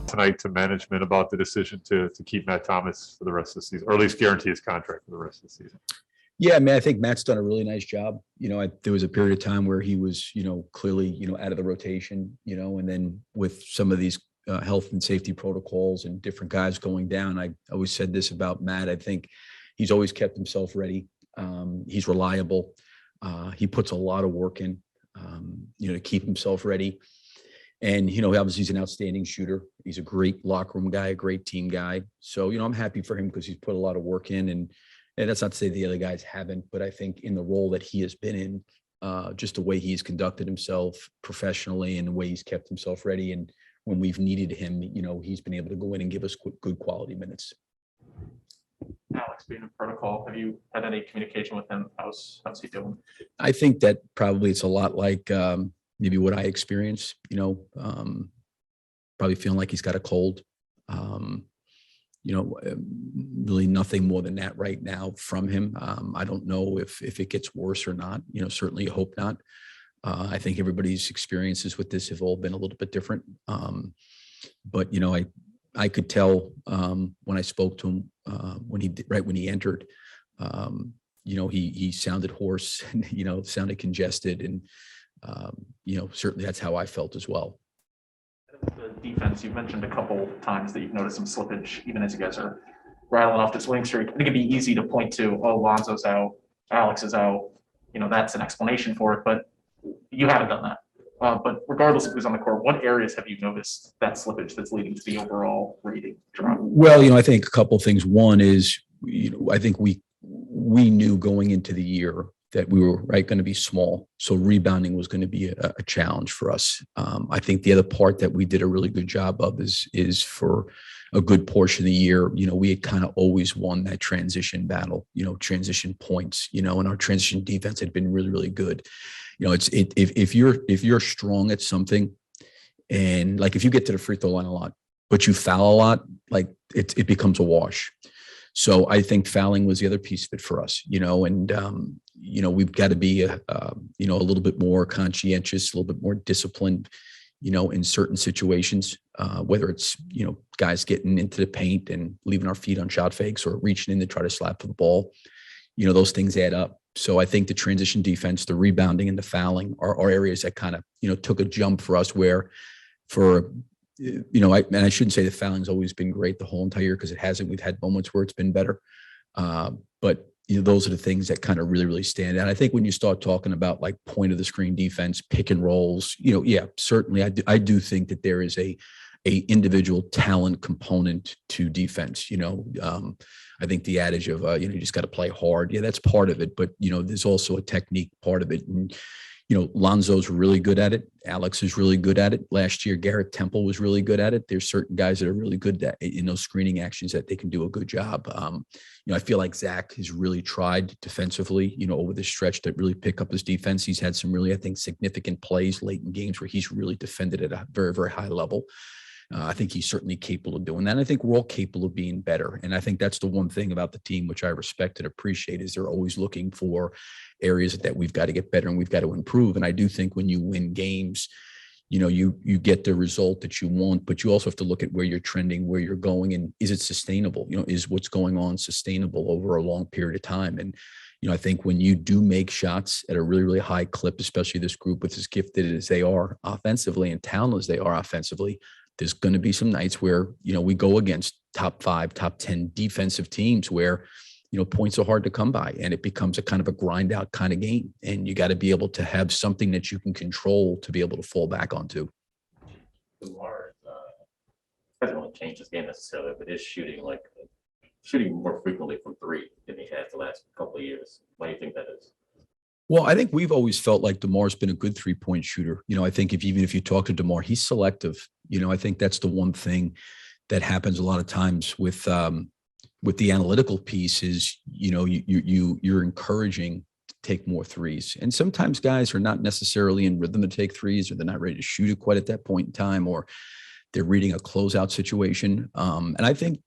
tonight to management about the decision to keep Matt Thomas for the rest of the season, or at least guarantee his contract for the rest of the season? Yeah, I mean, I think Matt's done a really nice job. There was a period of time where he was, clearly, out of the rotation, and then with some of these health and safety protocols and different guys going down, I always said this about Matt. I think he's always kept himself ready. He's reliable. He puts a lot of work in, to keep himself ready. And, obviously he's an outstanding shooter. He's a great locker room guy, a great team guy. So, I'm happy for him because he's put a lot of work in, and that's not to say the other guys haven't, but I think in the role that he has been in, just the way he's conducted himself professionally and the way he's kept himself ready. And when we've needed him, he's been able to go in and give us good quality minutes. Alex being in protocol, have you had any communication with him? How's he doing? I think that probably it's a lot like maybe what I experienced, probably feeling like he's got a cold. Really nothing more than that right now from him. I don't know if it gets worse or not. Certainly hope not. I think everybody's experiences with this have all been a little bit different. But I could tell when I spoke to him when he entered, he sounded hoarse and sounded congested, and certainly that's how I felt as well. The defense, you've mentioned a couple times that you've noticed some slippage, even as you guys are rattling off this winning streak. I think it'd be easy to point to, oh, Lonzo's out, Alex is out. That's an explanation for it, but you haven't done that. But regardless of who's on the court, what areas have you noticed that slippage that's leading to the overall rating drop? Well, I think a couple of things. One is, I think we knew going into the year that we were going to be small. So rebounding was going to be a challenge for us. I think the other part that we did a really good job of is for a good portion of the year, we had kind of always won that transition battle, transition points, and our transition defense had been really, really good. If you're strong at something, and like if you get to the free throw line a lot, but you foul a lot, like it becomes a wash. So I think fouling was the other piece of it for us, and we've got to be a little bit more conscientious, a little bit more disciplined, in certain situations, whether it's, guys getting into the paint and leaving our feet on shot fakes or reaching in to try to slap for the ball, those things add up. So I think the transition defense, the rebounding and the fouling are areas that kind of, took a jump for us where I shouldn't say the fouling's always been great the whole entire year, because it hasn't. We've had moments where it's been better. But those are the things that kind of really, really stand out. I think when you start talking about like point of the screen defense, pick and rolls, yeah, certainly I do think that there is a individual talent component to defense. I think the adage of, you just got to play hard. Yeah, that's part of it. But, there's also a technique part of it. And, Lonzo's really good at it. Alex is really good at it. Last year, Garrett Temple was really good at it. There's certain guys that are really good at in those screening actions that they can do a good job. I feel like Zach has really tried defensively, over the stretch to really pick up his defense. He's had some really, I think, significant plays late in games where he's really defended at a very, very high level. I think he's certainly capable of doing that. And I think we're all capable of being better. And I think that's the one thing about the team, which I respect and appreciate, is they're always looking for areas that we've got to get better and we've got to improve. And I do think when you win games, you get the result that you want, but you also have to look at where you're trending, where you're going, and is it sustainable? Is what's going on sustainable over a long period of time? And, I think when you do make shots at a really, really high clip, especially this group with as gifted as they are offensively and talented as they are offensively, there's going to be some nights where, we go against top 5, top 10 defensive teams where, points are hard to come by, and it becomes a kind of a grind out kind of game. And you got to be able to have something that you can control to be able to fall back onto. DeMars hasn't really changed his game necessarily, but is shooting more frequently from three than he has the last couple of years. Why do you think that is? Well, I think we've always felt like DeMar's been a good 3-point shooter. I think even if you talk to DeMar, he's selective. I think that's the one thing that happens a lot of times with the analytical piece is, you're encouraging to take more threes. And sometimes guys are not necessarily in rhythm to take threes, or they're not ready to shoot it quite at that point in time, or they're reading a closeout situation. And I think,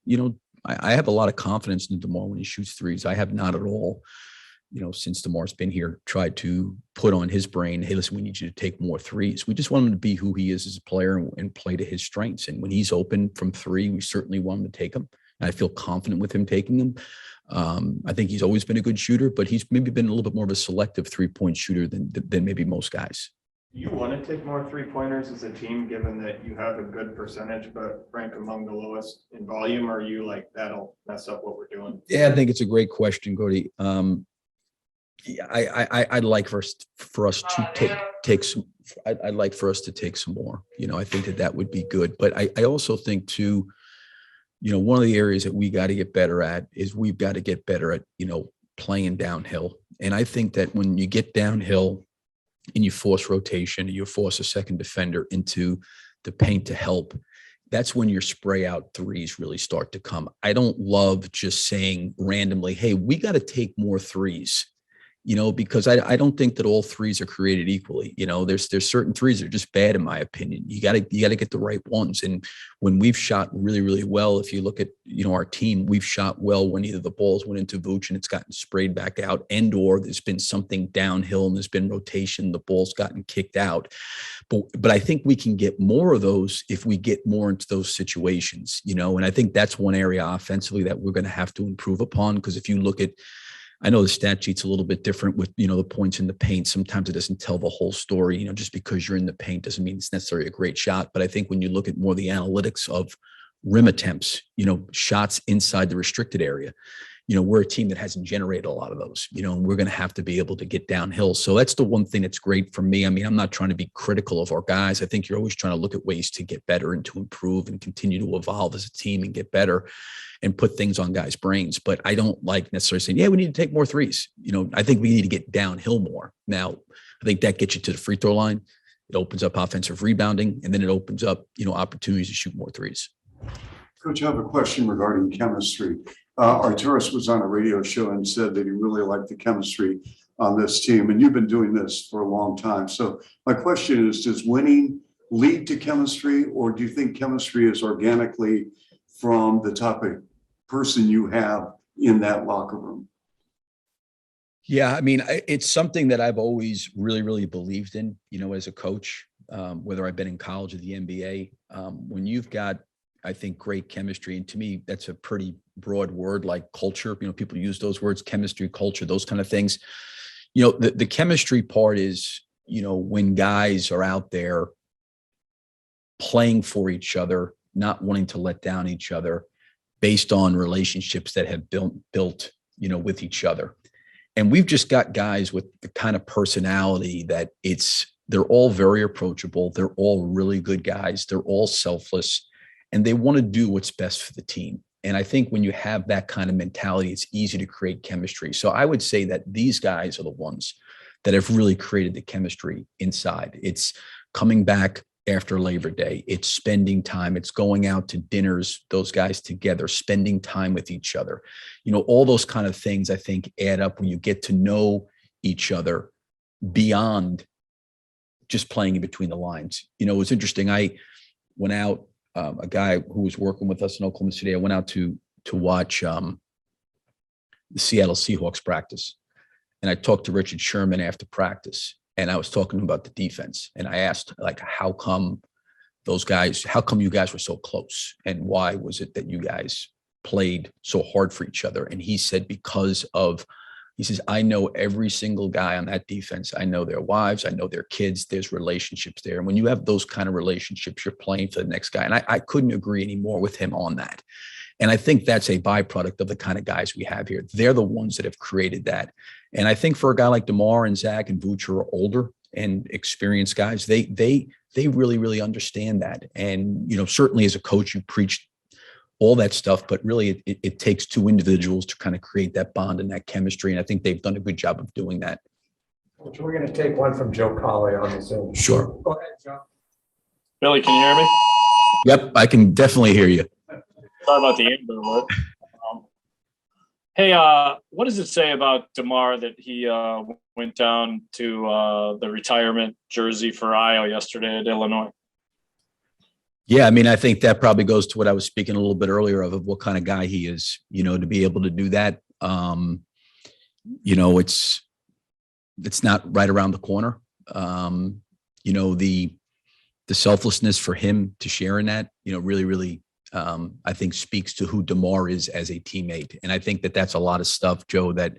I have a lot of confidence in DeMar when he shoots threes. I have not at all. since DeMar's been here, tried to put on his brain, hey, listen, we need you to take more threes. We just want him to be who he is as a player and play to his strengths. And when he's open from three, we certainly want him to take them. And I feel confident with him taking them. I think he's always been a good shooter, but he's maybe been a little bit more of a selective 3-point shooter than maybe most guys. You want to take more 3-pointers as a team, given that you have a good percentage, but rank among the lowest in volume? Or are you like, that'll mess up what we're doing? Yeah, I think it's a great question, Cody. Yeah, I'd like for us to take some. I'd like for us to take some more. I think that would be good. But I also think too, one of the areas that we got to get better at is we've got to get better at playing downhill. And I think that when you get downhill and you force rotation, you force a second defender into the paint to help, that's when your spray out threes really start to come. I don't love just saying randomly, hey, we got to take more threes, because I don't think that all threes are created equally. There's certain threes that are just bad, in my opinion. You got to get the right ones. And when we've shot really, really well, if you look at, our team, we've shot well when either the balls went into Vooch and it's gotten sprayed back out, and or there's been something downhill and there's been rotation, the ball's gotten kicked out. But I think we can get more of those if we get more into those situations, and I think that's one area offensively that we're going to have to improve upon. Because if you look at, I know the stat sheet's a little bit different with, the points in the paint. Sometimes it doesn't tell the whole story. Just because you're in the paint doesn't mean it's necessarily a great shot. But I think when you look at more the analytics of rim attempts, shots inside the restricted area, we're a team that hasn't generated a lot of those, and we're going to have to be able to get downhill. So that's the one thing that's great for me. I mean, I'm not trying to be critical of our guys. I think you're always trying to look at ways to get better and to improve and continue to evolve as a team and get better and put things on guys' brains. But I don't like necessarily saying, yeah, we need to take more threes. I think we need to get downhill more. Now, I think that gets you to the free throw line. It opens up offensive rebounding, and then it opens up, opportunities to shoot more threes. Coach, I have a question regarding chemistry. Arturis was on a radio show and said that he really liked the chemistry on this team, and you've been doing this for a long time. So my question is, does winning lead to chemistry, or do you think chemistry is organically from the type of person you have in that locker room? Yeah, I mean, it's something that I've always really, really believed in, as a coach, whether I've been in college or the NBA. When you've got, I think, great chemistry, and to me, that's a pretty broad word, like culture. People use those words, chemistry, culture, those kind of things. The chemistry part is, when guys are out there playing for each other, not wanting to let down each other based on relationships that have built, with each other. And we've just got guys with the kind of personality that they're all very approachable. They're all really good guys. They're all selfless, and they want to do what's best for the team. And I think when you have that kind of mentality, it's easy to create chemistry. So I would say that these guys are the ones that have really created the chemistry inside. It's coming back after Labor Day. It's spending time. It's going out to dinners, those guys together, spending time with each other. All those kind of things, I think, add up when you get to know each other beyond just playing in between the lines. It was interesting. I went out, a guy who was working with us in Oklahoma City, I went out to watch the Seattle Seahawks practice. And I talked to Richard Sherman after practice, and I was talking about the defense. And I asked, how come you guys were so close? And why was it that you guys played so hard for each other? And he said, he says, I know every single guy on that defense. I know their wives. I know their kids. There's relationships there. And when you have those kind of relationships, you're playing for the next guy. And I couldn't agree anymore with him on that. And I think that's a byproduct of the kind of guys we have here. They're the ones that have created that. And I think for a guy like DeMar and Zach and Vooch, who are older and experienced guys, they really, really understand that. And, certainly as a coach, you preach all that stuff, but really it takes two individuals to kind of create that bond and that chemistry. And I think they've done a good job of doing that. Which we're going to take one from Joe Colley on the Zoom. Sure. Go ahead, Joe. Billy, can you hear me? Yep, I can definitely hear you. Sorry about the Amber alert. Hey, what does it say about DeMar that he went down to the retirement jersey for Iowa yesterday at Illinois? Yeah, I mean, I think that probably goes to what I was speaking a little bit earlier of what kind of guy he is, to be able to do that. it's not right around the corner. The selflessness for him to share in that, really, I think speaks to who DeMar is as a teammate. And I think that that's a lot of stuff, Joe, that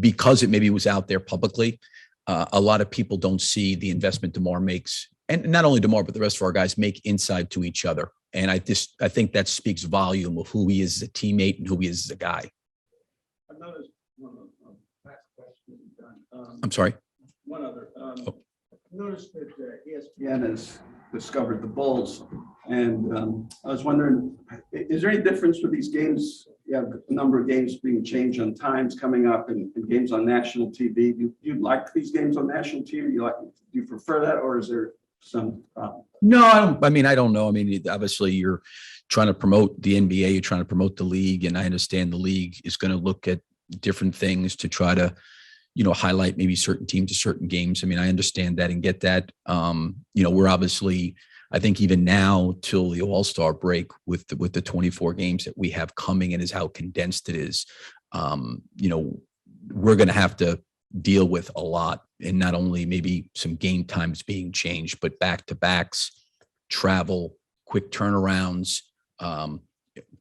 because it maybe was out there publicly, a lot of people don't see the investment DeMar makes, and not only DeMar, but the rest of our guys make inside to each other. And I think that speaks volume of who he is as a teammate and who he is as a guy. I've noticed one of the last question done. I'm sorry. One other. Oh. Noticed that ESPN has discovered the Bulls, and I was wondering, is there any difference with these games? You have a number of games being changed on times coming up, and games on national TV. Do you like these games on national TV? Do you prefer that, or is there some problem? No, I don't know. I mean, obviously you're trying to promote the NBA, you're trying to promote the league, and I understand the league is going to look at different things to try to, highlight maybe certain teams to certain games. I mean, I understand that and get that. We're obviously, I think even now till the All-Star break with the 24 games that we have coming and is how condensed it is, we're going to have to deal with a lot, and not only maybe some game times being changed, but back-to-backs, travel, quick turnarounds,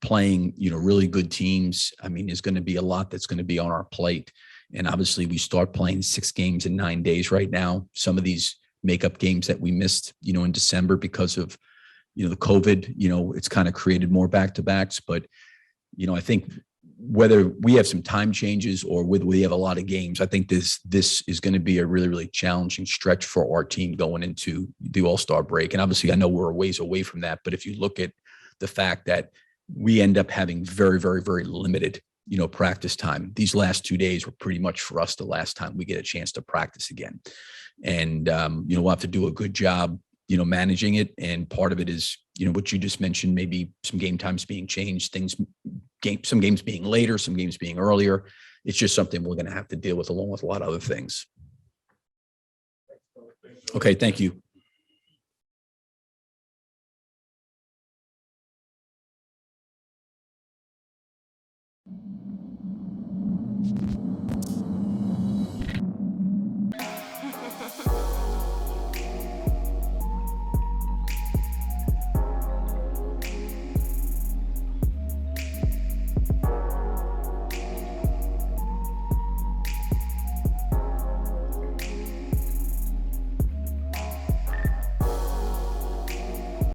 playing, really good teams. I mean, there's going to be a lot that's going to be on our plate. And obviously we start playing 6 games in 9 days right now. Some of these makeup games that we missed, in December because of, the COVID, it's kind of created more back-to-backs. But, I think whether we have some time changes or whether we have a lot of games, I think this is going to be a really, really challenging stretch for our team going into the All-Star break. And obviously I know we're a ways away from that, but if you look at the fact that we end up having very, very, very limited practice time. These last 2 days were pretty much for us the last time we get a chance to practice again. And, we'll have to do a good job, managing it. And part of it is, what you just mentioned, maybe some game times being changed, some games being later, some games being earlier. It's just something we're going to have to deal with along with a lot of other things. Okay. Thank you.